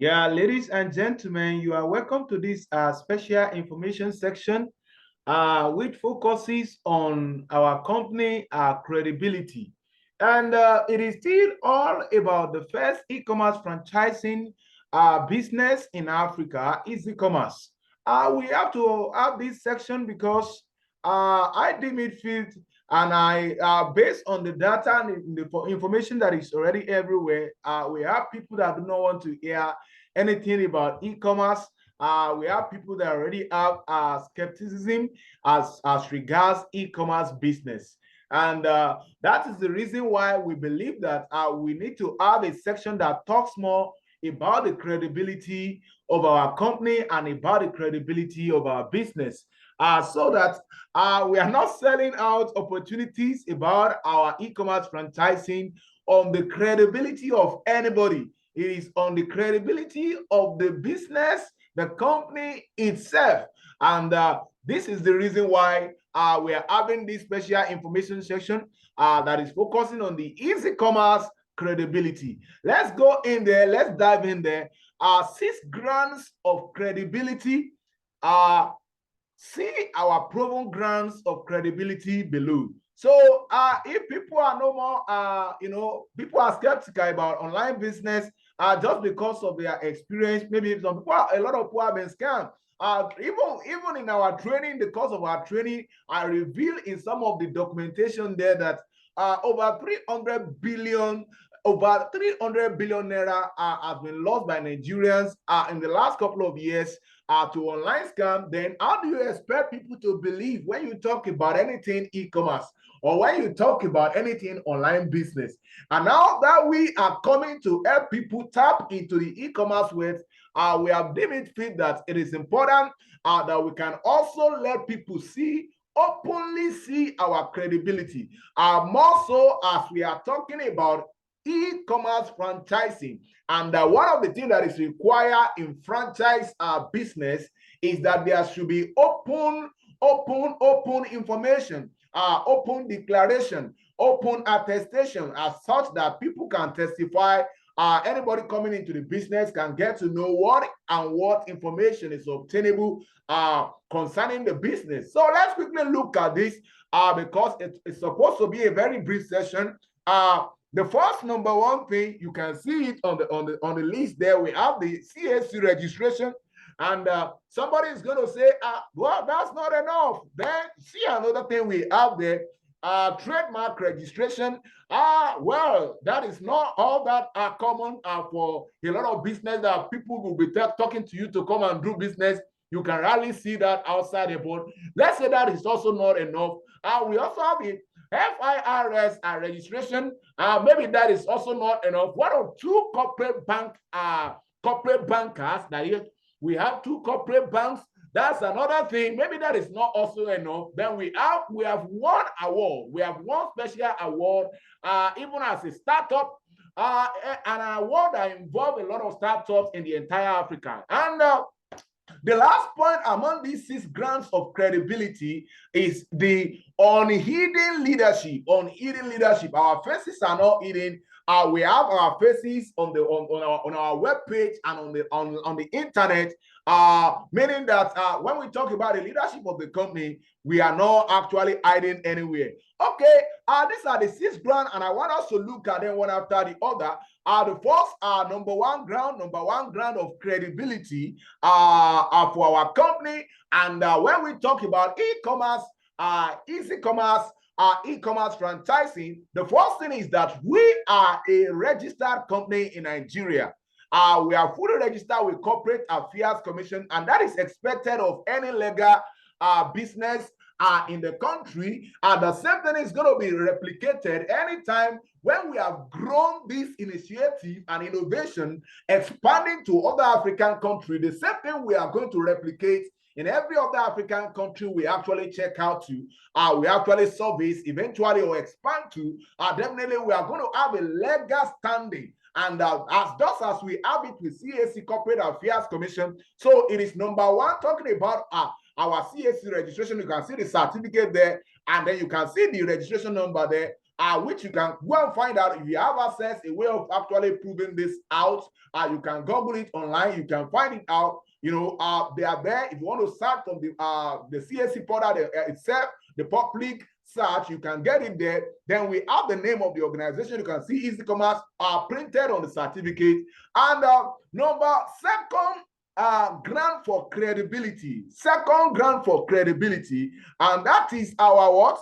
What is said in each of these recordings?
Yeah, ladies and gentlemen, you are welcome to this special information section, which focuses on our company credibility. And it is still all about the first e-commerce franchising business in Africa, EasyKommerce. We have to have this section because I deem it fit, and based on the data and the information that is already everywhere, we have people that do not want to hear anything about e-commerce. We have people that already have skepticism as regards e-commerce business. And that is the reason why we believe that we need to have a section that talks more about the credibility of our company and about the credibility of our business. So that we are not selling out opportunities about our e-commerce franchising on the credibility of anybody. It is on the credibility of the business, the company itself. And this is the reason why we are having this special information section that is focusing on the EasyKommerce credibility. Let's go in there. Let's dive in there. 6 grounds of credibility. See our proven grounds of credibility below. So if people are no more, people are skeptical about online business just because of their experience. Maybe some people, a lot of people have been scammed. Even in our training, the course of our training, I reveal in some of the documentation there that over 300 billion naira has been lost by Nigerians in the last couple of years to online scam. Then how do you expect people to believe when you talk about anything e-commerce or when you talk about anything online business? And now that we are coming to help people tap into the e-commerce world, we have deemed it fit that it is important that we can also let people openly see our credibility. More so as we are talking about e-commerce franchising. And one of the things that is required in franchise business is that there should be open information, open declaration, open attestation, as such that people can testify. Anybody coming into the business can get to know what information is obtainable concerning the business. So let's quickly look at this because it's supposed to be a very brief session. The first number one thing, you can see it on the list there. We have the CAC registration, and somebody is going to say, well, that's not enough. Then see another thing we have there. Trademark registration. Well, that is not all that common for a lot of business that people will be talking to you to come and do business. You can rarely see that outside the board. Let's say that is also not enough. We also have the FIRS registration. Maybe that is also not enough. One or two corporate bankers. That is, we have 2 corporate banks. That's another thing. Maybe that is not also enough. Then we have one award. We have one special award, even as a startup, an award that involves a lot of startups in the entire Africa. And the last point among these 6 grounds of credibility is the unhidden leadership. Unhidden leadership. Our faces are not hidden. We have our faces on our web page and on the internet. Meaning that when we talk about the leadership of the company, we are not actually hiding anywhere. Okay, these are the 6 grounds, and I want us to look at them one after the other. The first number one ground of credibility for our company. And when we talk about e-commerce, EasyKommerce, e-commerce franchising, the first thing is that we are a registered company in Nigeria. We are fully registered with Corporate Affairs Commission, and that is expected of any legal business in the country. And the same thing is going to be replicated anytime when we have grown this initiative and innovation, expanding to other African countries. The same thing we are going to replicate in every other African country we actually check out to, we actually service eventually or expand to. Definitely we are going to have a legal standing. And as we have it with CAC Corporate Affairs Commission. So it is number one, talking about our CAC registration. You can see the certificate there, and then you can see the registration number there. which you can go and find out. If you have access, a way of actually proving this out, you can Google it online. You can find it out. They are there. If you want to search from the CAC portal itself, the public search, you can get it there. Then we have the name of the organization. You can see Easy Commerce printed on the certificate. And second grant for credibility. Second grant for credibility, and that is our what?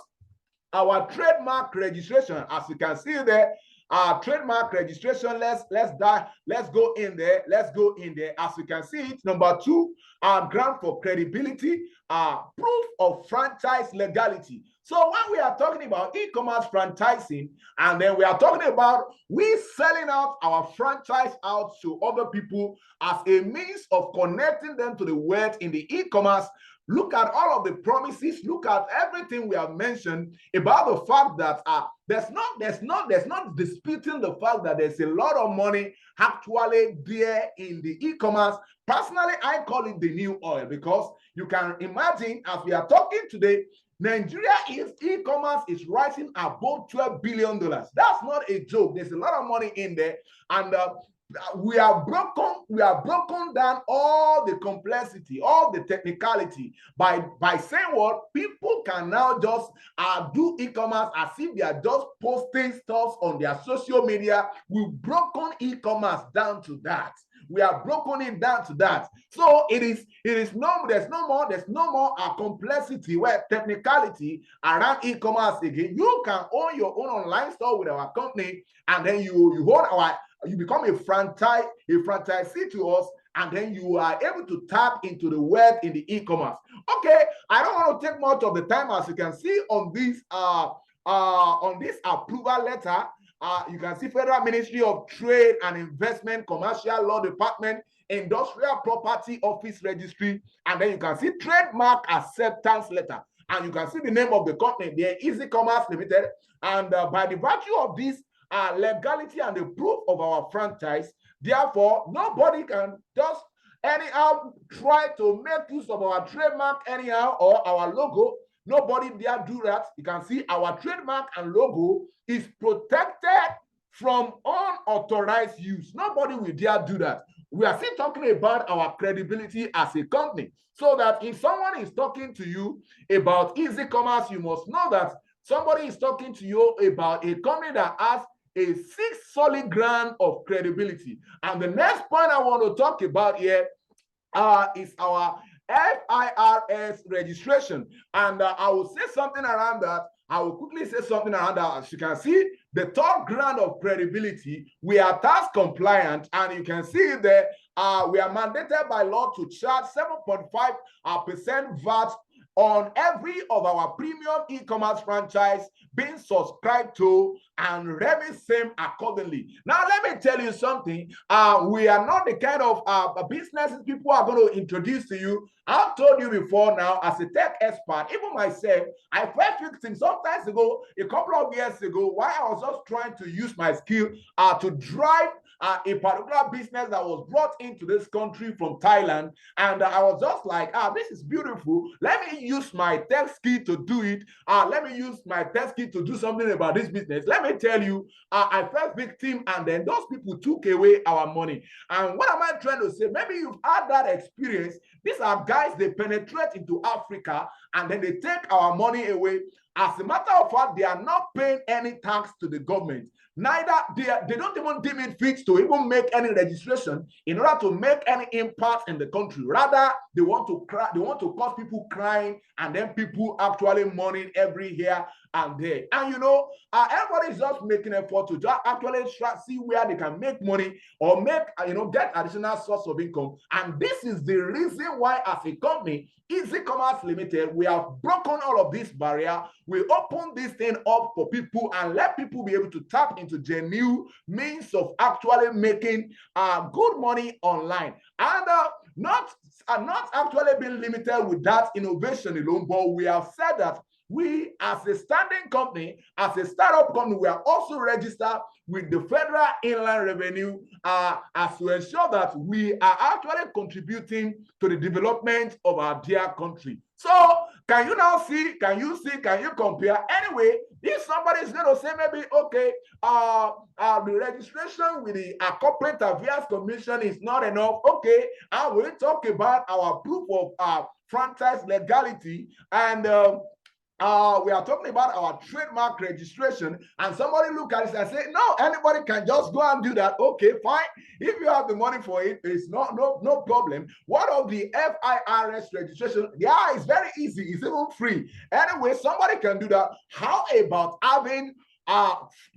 Our trademark registration. As you can see there, our trademark registration. Let's go in there. As you can see it, number 2, our grant for credibility, proof of franchise legality. So when we are talking about e-commerce franchising, and then we are talking about we selling out our franchise out to other people as a means of connecting them to the world in the e-commerce. Look at all of the promises. Look at everything we have mentioned about the fact that there's not disputing the fact that there's a lot of money actually there in the e-commerce. Personally, I call it the new oil, because you can imagine, as we are talking today, Nigeria e-commerce is rising above $12 billion. That's not a joke. There's a lot of money in there, and we are broken down all the complexity, all the technicality by saying what people can now just do e-commerce as if they are just posting stuff on their social media. We've broken e-commerce down to that. We are broken it down to that. So there's no more complexity where technicality around e-commerce again. You can own your own online store with our company, and then you become a franchisee to us, and then you are able to tap into the world in the e-commerce. Okay, I don't want to take much of the time. As you can see on this approval letter, you can see Federal Ministry of Trade and Investment, Commercial Law Department, Industrial Property Office Registry, and then you can see Trademark Acceptance Letter, and you can see the name of the company there, EASYKOMAS Limited. And by the virtue of this legality and the proof of our franchise, therefore nobody can just anyhow try to make use of our trademark anyhow, or our logo. Nobody dare do that. You can see our trademark and logo is protected from unauthorized use. Nobody will dare do that. We are still talking about our credibility as a company, so that if someone is talking to you about Easy Commerce, you must know that somebody is talking to you about a company that has a 6 solid ground of credibility. And the next point I want to talk about here is our FIRS registration. And I will say something around that. I will quickly say something around that. As you can see, the third ground of credibility, we are tax compliant, and you can see there, we are mandated by law to charge 7.5% VAT on every of our premium e-commerce franchise being subscribed to, and revenue same accordingly. Now, let me tell you something. We are not the kind of businesses people are going to introduce to you. I've told you before now, as a tech expert, even myself, I fell victim sometimes ago, a couple of years ago, while I was just trying to use my skill to drive a particular business that was brought into this country from Thailand. And I was just like, this is beautiful. Let me use my tech skill to do it. Let me use my tech skill to do something about this business. Let me tell you, I fell victim, and then those people took away our money. And what am I trying to say? Maybe you've had that experience. These are guys, they penetrate into Africa, and then they take our money away. As a matter of fact, they are not paying any tax to the government. Neither they don't even deem it fit to even make any registration in order to make any impact in the country. Rather, they want to cause people crying, and then people actually mourning every here and there. And everybody is just making an effort to just actually see where they can make money or make get additional source of income. And this is the reason why, as a company, EASYKOMAS Limited, we have broken all of this barrier. We open this thing up for people and let people be able to tap into genuine means of actually making good money online. And not actually being limited with that innovation alone, but we have said that we as a standing company, as a startup company, we are also registered with the Federal Inland Revenue as to ensure that we are actually contributing to the development of our dear country. So can you now see, can you compare? Anyway, if somebody is going to say maybe, okay, the registration with the Corporate Affairs Commission is not enough, okay, I will talk about our proof of franchise legality, and we are talking about our trademark registration, and somebody look at it and say, no, anybody can just go and do that. Okay, fine. If you have the money for it, it's no problem. What of the FIRS registration? Yeah, it's very easy. It's even free. Anyway, somebody can do that. How about having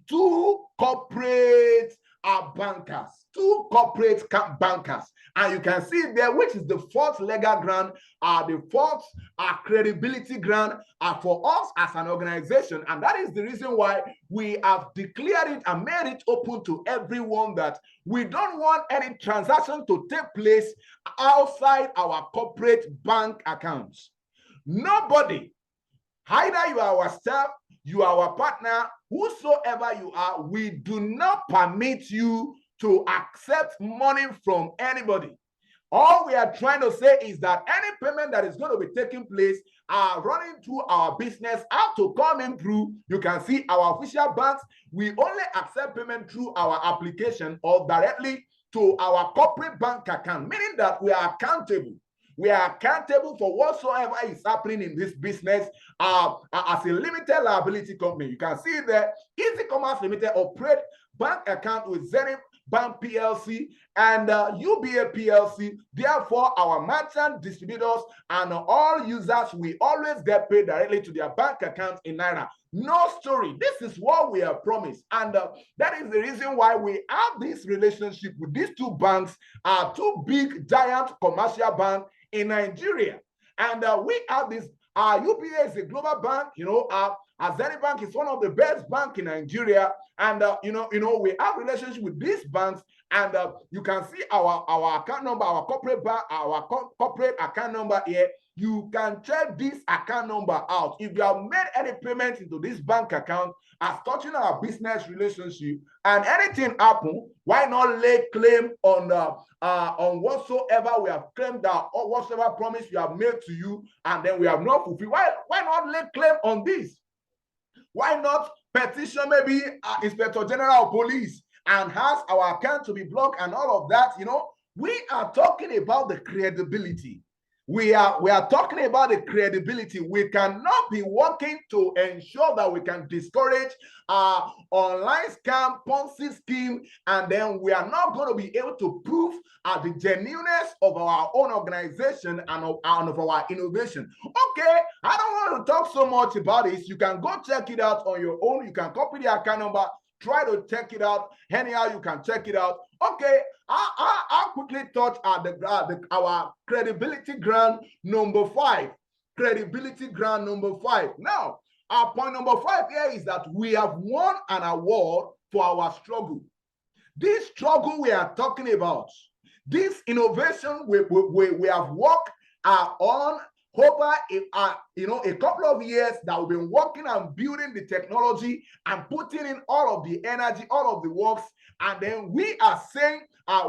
two corporate bankers, and you can see there, which is the fourth legal ground, the fourth credibility ground for us as an organization. And that is the reason why we have declared it and made it open to everyone, that we don't want any transaction to take place outside our corporate bank accounts. Nobody, either you are our staff, you are our partner, whosoever you are, we do not permit you to accept money from anybody. All we are trying to say is that any payment that is going to be taking place running through our business have to come in through, you can see our official banks. We only accept payment through our application or directly to our corporate bank account, meaning that we are accountable. We are accountable for whatsoever is happening in this business as a limited liability company. You can see that EASYKOMAS Limited operate bank account with Zenith Bank PLC and UBA PLC. Therefore, our merchant distributors and all users, we always get paid directly to their bank account in Naira. No story. This is what we are promised. And that is the reason why we have this relationship with these two banks, two big, giant commercial banks in Nigeria. And we have this, UBA is a global bank, Zenith Bank is one of the best banks in Nigeria. And, we have relationship with these banks. And you can see our account number, our corporate bank, our corporate account number here. You can check this account number out. If you have made any payment into this bank account as touching our business relationship and anything happen, why not lay claim on whatsoever we have claimed that or whatsoever promise we have made to you and then we have not fulfilled? Why not lay claim on this? Why not petition maybe Inspector General of Police and ask our account to be blocked and all of that? We are talking about the credibility. We are talking about the credibility. We cannot be working to ensure that we can discourage online scam, Ponzi scheme, and then we are not going to be able to prove the genuineness of our own organization and of our innovation. Okay, I don't want to talk so much about this. You can go check it out on your own. You can copy the account number, try to check it out. Anyhow, you can check it out. Okay, I'll quickly touch our credibility ground number 5. Credibility ground number 5. Now, our point number 5 here is that we have won an award for our struggle. This struggle we are talking about, this innovation we have worked on over a couple of years that we've been working on building the technology and putting in all of the energy, all of the works, and then we are saying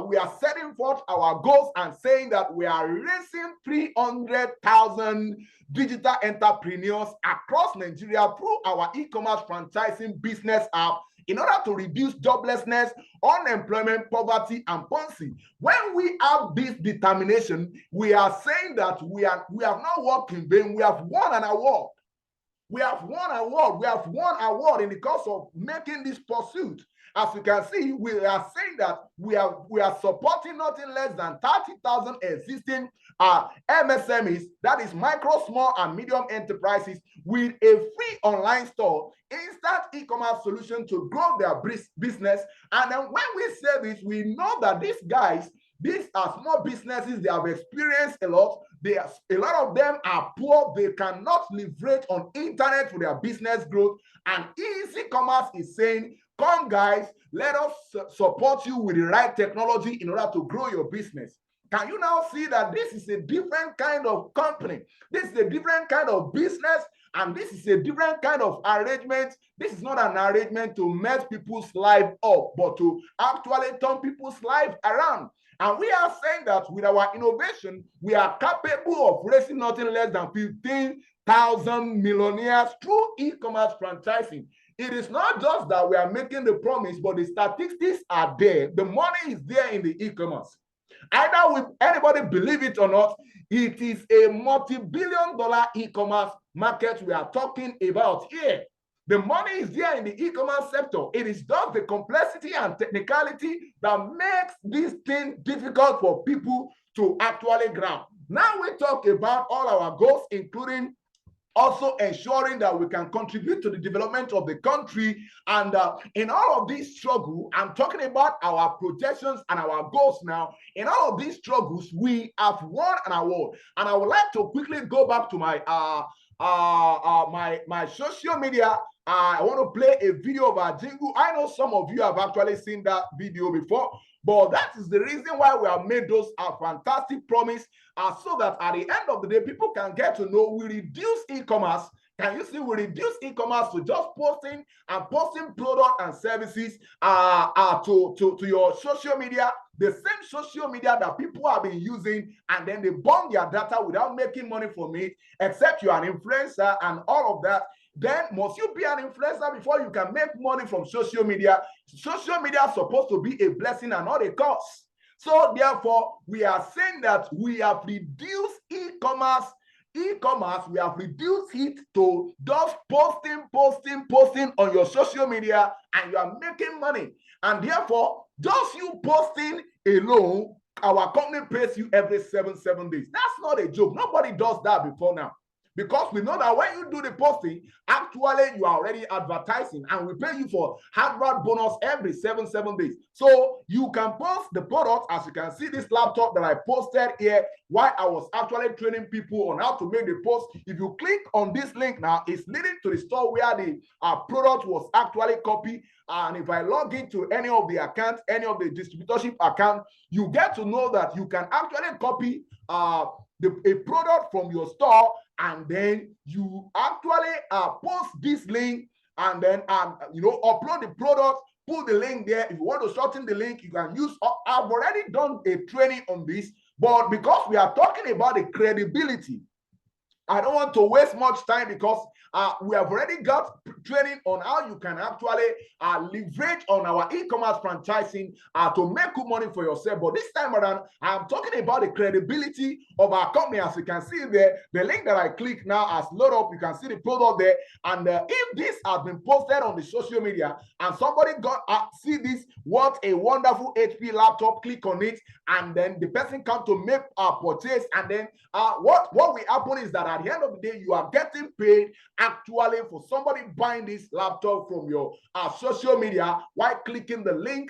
we are setting forth our goals and saying that we are raising 300,000 digital entrepreneurs across Nigeria through our e-commerce franchising business app in order to reduce joblessness, unemployment, poverty, and Ponzi. When we have this determination, we are saying that we have not worked in vain. We have won an award. We have won an award. We have won an award in the course of making this pursuit. As you can see, we are saying that we are supporting nothing less than 30,000 existing MSMEs, that is micro, small, and medium enterprises, with a free online store, instant e-commerce solution to grow their business. And then when we say this, we know that these guys, these are small businesses, they have experienced a lot. A lot of them are poor. They cannot leverage on internet for their business growth. And EASYKOMAS is saying, come guys, let us support you with the right technology in order to grow your business. Can you now see that this is a different kind of company? This is a different kind of business, And this is a different kind of arrangement. This is not an arrangement to mess people's life up, but to actually turn people's life around. And we are saying that with our innovation, we are capable of raising nothing less than 15,000 millionaires through e-commerce franchising. It is not just that we are making the promise, but the statistics are there. The money is there in the e-commerce. Either will anybody believe it or not, it is a multi-billion-dollar e-commerce market we are talking about here. The money is there in the e-commerce sector. It is just the complexity and technicality that makes this thing difficult for people to actually grab. Now we talk about all our goals, including also ensuring that we can contribute to the development of the country. And in all of these struggles, I'm talking about our projections and our goals now. In all of these struggles, we have won an award. And I would like to quickly go back to my my social media. I want to play a video of our jingle. I know some of you have actually seen that video before, but that is the reason why we have made those a fantastic promise, so that at the end of the day, people can get to know we reduce e-commerce. Can you see, we reduce e-commerce to just posting product and services to your social media, the same social media that people have been using, and then they burn their data without making money from it, except you're an influencer and all of that. Then must you be an influencer before you can make money from social media? Social media is supposed to be a blessing and not a curse. So therefore, we are saying that we have reduced e-commerce. We have reduced it to just posting on your social media, and you are making money. And therefore, just you posting alone, our company pays you every seven days. That's not a joke. Nobody does that before now. Because we know that when you do the posting, actually you are already advertising, and we pay you for advert bonus every seven days. So you can post the product. As you can see, this laptop that I posted here while I was actually training people on how to make the post. If you click on this link now, it's leading to the store where the product was actually copied. And if I log into any of the accounts, any of the distributorship account, you get to know that you can actually copy a product from your store, and then you actually post this link, and then upload the product, put the link there. If you want to shorten the link, you can use. I've already done a training on this, but because we are talking about the credibility, I don't want to waste much time, because we have already got training on how you can actually leverage on our e-commerce franchising to make good money for yourself. But this time around, I'm talking about the credibility of our company. As you can see there, the link that I click now has loaded up. You can see the product there. And if this has been posted on the social media and somebody got see this, what a wonderful HP laptop, click on it, and then the person come to make a purchase, and then what will happen is that at the end of the day, you are getting paid actually for somebody buying this laptop from your social media while clicking the link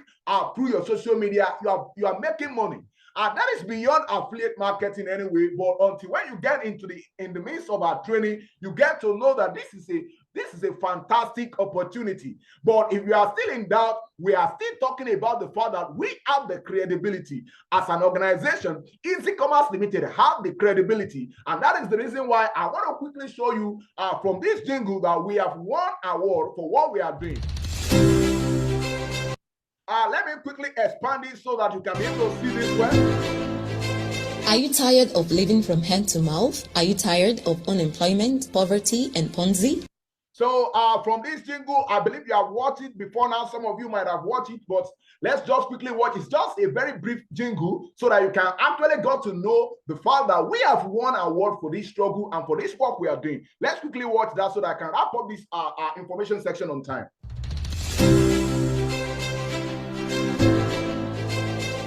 through your social media. You are making money. That is beyond affiliate marketing anyway. But until when you get in the midst of our training, you get to know that this is a fantastic opportunity. But if you are still in doubt, we are still talking about the fact that we have the credibility as an organization. EASYKOMAS Limited have the credibility, and that is the reason why I want to quickly show you from this jingle that we have won an award for what we are doing. Let me quickly expand this so that you can be able to see this well. Are you tired of living from hand to mouth? Are you tired of unemployment, poverty, and Ponzi? So from this jingle, I believe you have watched it before now. Some of you might have watched it, but let's just quickly watch. It's just a very brief jingle so that you can actually get to know the fact that we have won an award for this struggle and for this work we are doing. Let's quickly watch that so that I can wrap up this information section on time.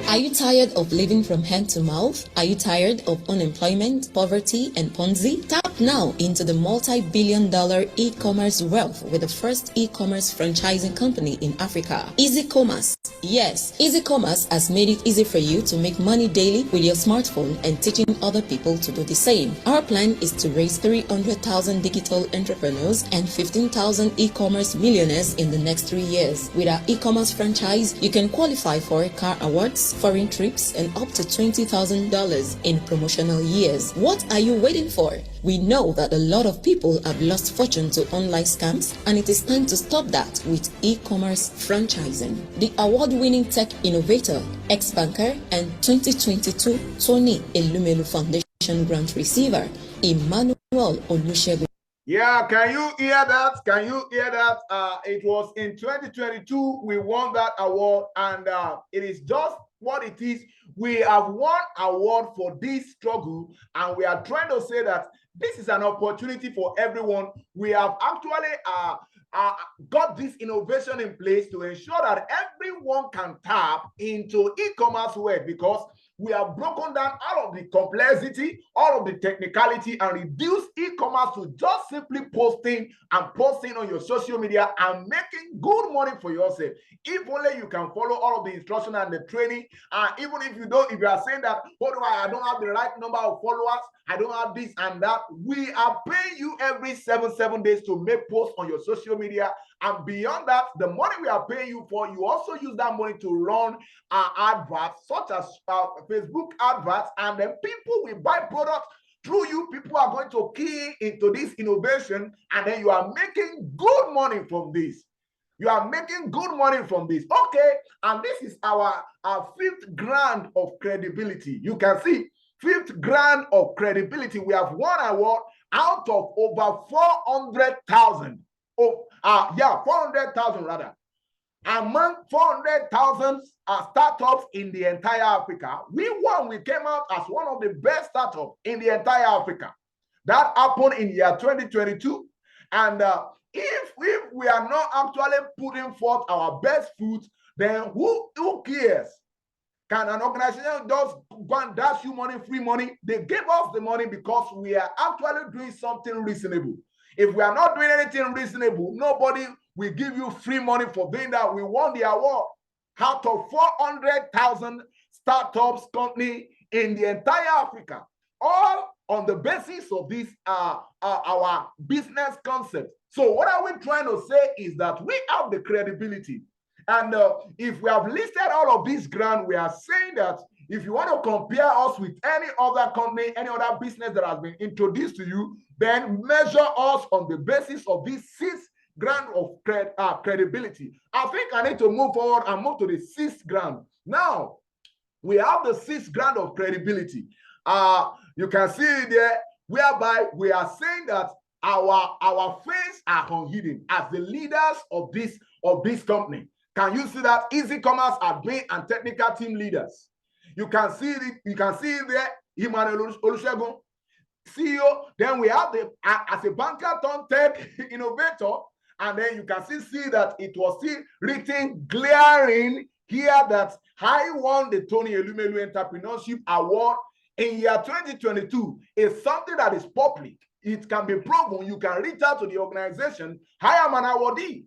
Are you tired of living from hand to mouth? Are you tired of unemployment, poverty, and Ponzi? Tap now into the multi-billion-dollar e-commerce wealth with the first e-commerce franchising company in Africa, EASYKOMAS. Yes, EASYKOMAS has made it easy for you to make money daily with your smartphone and teaching other people to do the same. Our plan is to raise 300,000 digital entrepreneurs and 15,000 e-commerce millionaires in the next 3 years. With our e-commerce franchise, you can qualify for car awards, foreign trips, and up to $20,000 in promotional years. What are you waiting for? We know that a lot of people have lost fortune to online scams, and it is time to stop that with e-commerce franchising. The award-winning tech innovator, ex-banker, and 2022 Tony Elumelu Foundation grant receiver, Emmanuel Olusegun. Yeah, can you hear that? Can you hear that? It was in 2022 we won that award, and it is just what it is. We have won award for this struggle, and we are trying to say that this is an opportunity for everyone. We have actually got this innovation in place to ensure that everyone can tap into e-commerce world, because we have broken down all of the complexity, all of the technicality, and reduced e-commerce to just simply posting on your social media and making good money for yourself. If only you can follow all of the instruction and the training, even if you are saying that, oh no, I don't have the right number of followers, I don't have this and that, we are paying you every 7 days to make posts on your social media. And beyond that, the money we are paying you for, you also use that money to run adverts, such as Facebook adverts, and then people will buy products through you. People are going to key into this innovation, and then you are making good money from this. You are making good money from this. Okay, and this is our 5th grand of credibility. You can see 5th grand of credibility. We have won an award out of over 400,000. 400,000 rather. Among 400,000 startups in the entire Africa, we won. We came out as one of the best startups in the entire Africa. That happened in year 2022. And if we are not actually putting forth our best foot, then who cares? Can an organization just go and dash you money, free money? They gave us the money because we are actually doing something reasonable. If we are not doing anything reasonable, nobody will give you free money for doing that. We won the award out of 400,000 startups company in the entire Africa, all on the basis of this our business concept. So what are we trying to say is that we have the credibility. And if we have listed all of this ground, we are saying that if you want to compare us with any other company, any other business that has been introduced to you, then measure us on the basis of this 6th ground of credibility. I think I need to move forward and move to the 6th ground. Now, we have the 6th ground of credibility. You can see it there, whereby we are saying that our face are unhidden as the leaders of this company. Can you see that? EASYKOMAS admin and technical team leaders. You can see it. You can see it there. Emmanuel Olusegun, CEO. Then we have as a banker turned tech innovator, and then you can see that it was still written glaring here that I won the Tony Elumelu Entrepreneurship Award in year 2022. It's something that is public. It can be proven. You can reach out to the organization. I am an awardee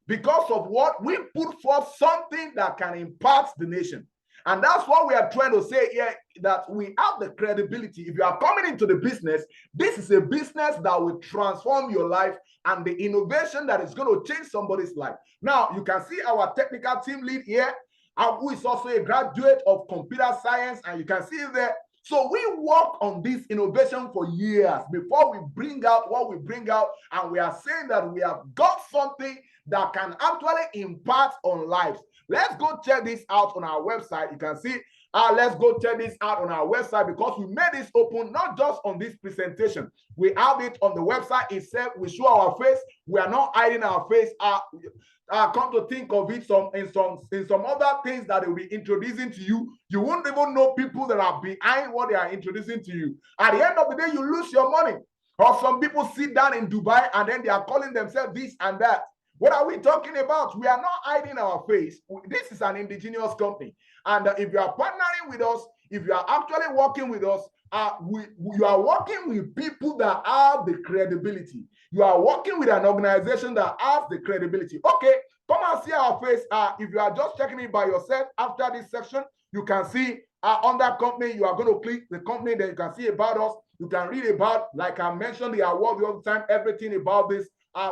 because of what we put forth, something that can impact the nation. And that's what we are trying to say here, that we have the credibility. If you are coming into the business, this is a business that will transform your life and the innovation that is going to change somebody's life. Now, you can see our technical team lead here, who is also a graduate of computer science, and you can see there. So we work on this innovation for years before we bring out what we bring out, and we are saying that we have got something that can actually impact on lives. Let's go check this out on our website. You can see, let's go check this out on our website, because we made this open not just on this presentation. We have it on the website itself. We show our face. We are not hiding our face. Come to think of it, in some other things that they will be introducing to you, you won't even know people that are behind what they are introducing to you. At the end of the day, you lose your money. Or some people sit down in Dubai and then they are calling themselves this and that. What are we talking about? We are not hiding our face. This is an indigenous company. And if you are partnering with us, if you are actually working with us, you are working with people that have the credibility. You are working with an organization that has the credibility. Okay, come and see our face. If you are just checking it by yourself after this section, you can see under company, you are going to click the company, then you can see about us. You can read about, like I mentioned, the award all the time, everything about this.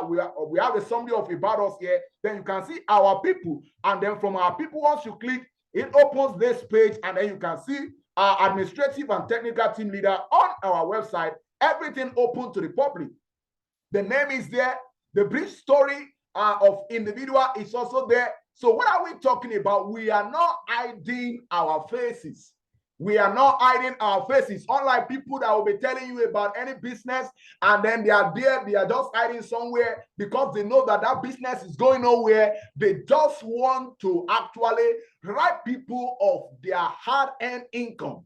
We have a summary of about us here. Then you can see our people. And then from our people, once you click, it opens this page, and then you can see our administrative and technical team leader on our website. everything open to the public. The name is there. The brief story of individual is also there. So what are we talking about? We are not hiding our faces. We are not hiding our faces, unlike people that will be telling you about any business and then they are there, they are just hiding somewhere because they know that that business is going nowhere. They just want to actually rob people of their hard-earned income.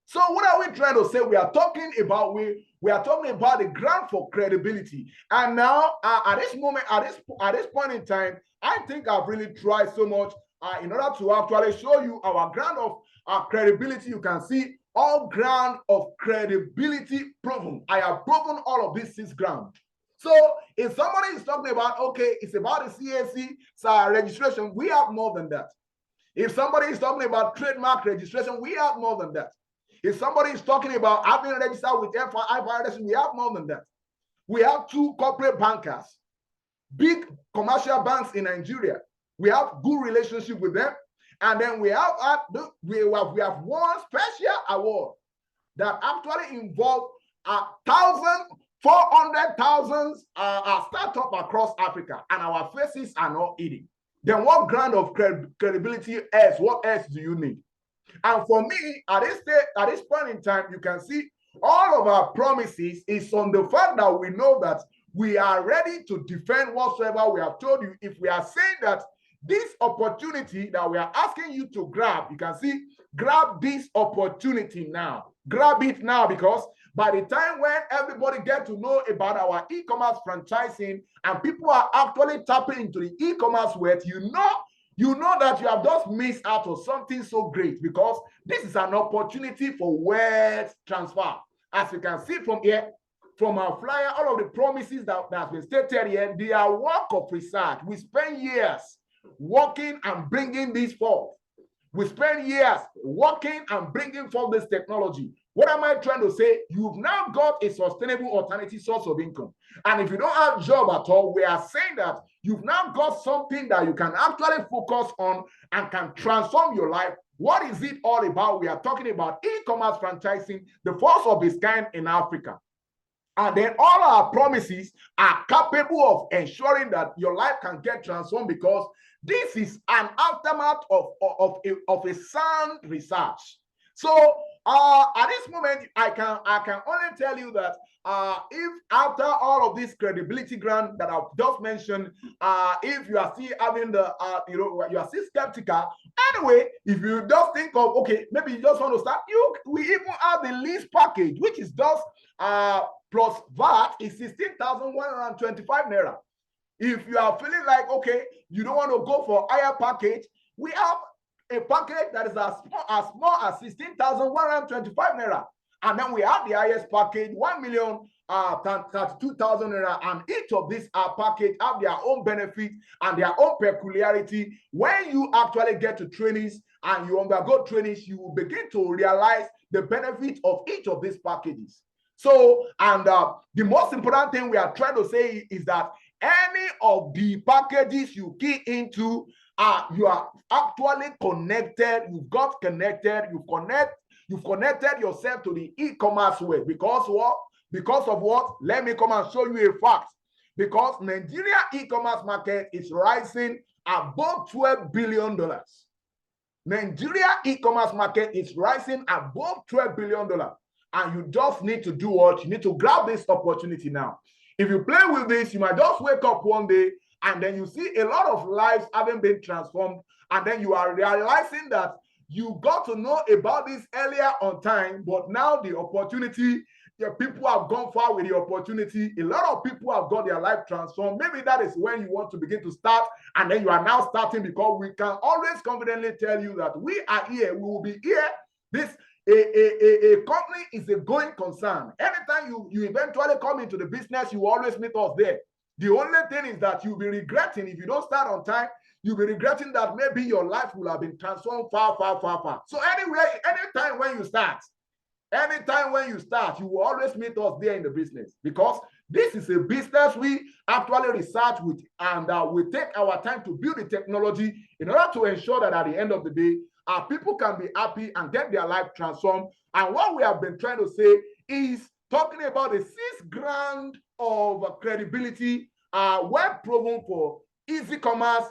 So what are we trying to say? We are talking about we are talking about the ground for credibility. And now at this moment, at this point in time, I think I've really tried so much in order to actually show you our ground of credibility. You can see all ground of credibility proven. I have proven all of these 6 grounds. So if somebody is talking about, okay, it's about the CAC registration, we have more than that. If somebody is talking about trademark registration, we have more than that. If somebody is talking about having registered with FIRS, we have more than that. We have 2 corporate bankers, big commercial banks in Nigeria. We have good relationship with them. And then we have one special award that actually involved 400,000 startup across Africa, and our faces are not eating. Then what ground of credibility else? What else do you need? And for me, at this point in time, you can see all of our promises is on the fact that we know that we are ready to defend whatsoever we have told you. If we are saying that this opportunity that we are asking you to grab, you can see, grab this opportunity now. Grab it now, because by the time when everybody get to know about our e-commerce franchising and people are actually tapping into the e-commerce world, you know that you have just missed out on something so great, because this is an opportunity for wealth transfer. As you can see from here, from our flyer, all of the promises that has been stated here, they are work of research. We spend years working and bringing this forth. We spend years working and bringing forth this technology. What am I trying to say? You've now got a sustainable alternative source of income. And if you don't have a job at all, we are saying that you've now got something that you can actually focus on and can transform your life. What is it all about? We are talking about e-commerce franchising, the first of its kind in Africa. And then all our promises are capable of ensuring that your life can get transformed, because this is an aftermath of a sound research. So at this moment, I can only tell you that if after all of this credibility grant that I've just mentioned, if you are still having the you are still skeptical, anyway, if you just think of, okay, maybe you just want to start, we even have the lease package, which is just plus VAT is 16,125 naira. If you are feeling like, okay, you don't want to go for higher package, we have a package that is as small as 16,125 naira. And then we have the highest package, 1,032,000 naira. And each of these package have their own benefits and their own peculiarity. When you actually get to trainings and you undergo trainings, you will begin to realize the benefit of each of these packages. So, and the most important thing we are trying to say is that any of the packages you key into, you are actually connected. You've got connected. You've connected yourself to the e-commerce world. Because what? Because of what? Let me come and show you a fact. Because Nigeria e-commerce market is rising above $12 billion. Nigeria e-commerce market is rising above $12 billion. And you just need to do what? You need to grab this opportunity now. If you play with this, you might just wake up one day and then you see a lot of lives having been transformed. And then you are realizing that you got to know about this earlier on time, but now the opportunity, the people have gone far with the opportunity. A lot of people have got their life transformed. Maybe that is when you want to begin to start, and then you are now starting, because we can always confidently tell you that we are here. We will be here. A company is a going concern. Anytime you eventually come into the business, you always meet us there. The only thing is that you'll be regretting if you don't start on time. You'll be regretting that maybe your life will have been transformed far, far, far, far. So anyway, anytime when you start, you will always meet us there in the business, because this is a business we actually research with, and we take our time to build the technology in order to ensure that at the end of the day, our people can be happy and get their life transformed. And what we have been trying to say is talking about the 6 ground of credibility well proven for EasyKomas,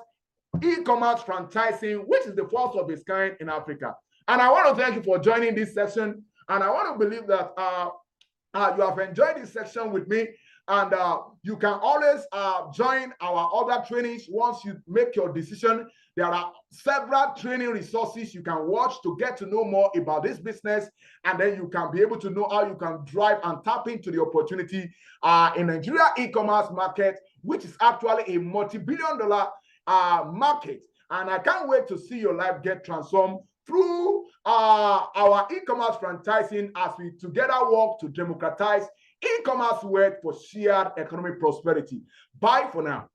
e-commerce franchising, which is the first of its kind in Africa. And I want to thank you for joining this session. And I want to believe that you have enjoyed this section with me. And you can always join our other trainings once you make your decision. There are several training resources you can watch to get to know more about this business. And then you can be able to know how you can drive and tap into the opportunity in Nigeria e-commerce market, which is actually a multi-billion-dollar market. And I can't wait to see your life get transformed through our e-commerce franchising as we together work to democratize e-commerce wealth for shared economic prosperity. Bye for now.